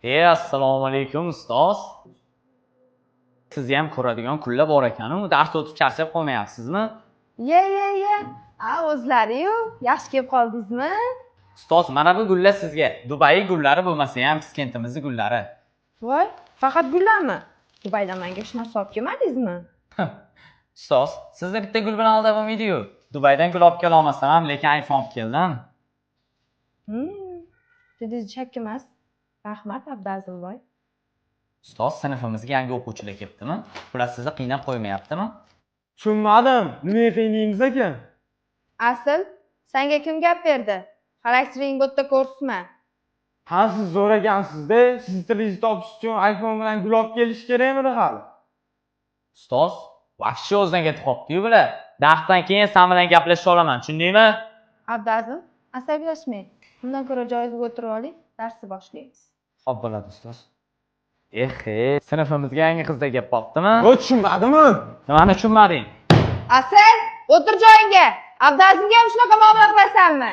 Assalomu alaykum ustoz. Sizni ham ko'radigan kunlar bor ekan-u, dars o'tib charchab qolmayapsizmi? Ye. O'zlari-yu, yaxshi kelib qoldingizmi? Ustoz, mana bu gullar sizga. Dubai gullari bo'lmasa ham Piskentimizni gullari. Voy, faqat gullarmi? Dubaydan menga hech narsa olib kelmadingizmi? Ustoz, sizni bitta gul bilan aldab bo'lmaydi-yu. Dubaydan gul olib kela olmasam ham, lekin iPhone olib keldim. Juda shak emas. Rahmat, Abdazilboy. Ustoz, sinfimizga yangi o'quvchilar kelibdimi? Ular sizni qiynab qo'ymayaptimi? Tushunmadim. Nima qiynaymiz ekan? Asl, senga kim gap berdi? Xaraktering bo'tta ko'rsatma. Ha, siz zo'r ekansizda, siz tilingizni topish uchun iPhone bilan gul olib kelish kerakmi hali? Ustoz, vaqtcha o'zidan ketib qolibdi-yu bular. Darsdan keyin sen bilan gaplashib olaman, tushundingmi? Abdazil, asabiylashmang. Bundan ko'ra joyizga o'tirib oling, darsni boshlaymiz. Xo'p bo'ladi ustoz. Sinfimizga yangi qizlar kelib qolibdimi? Tushunmadimmi? Nimani tushunmading? Asl, o'tir joyingga. Abdazilga ham shunaqa muomala qilasanmi?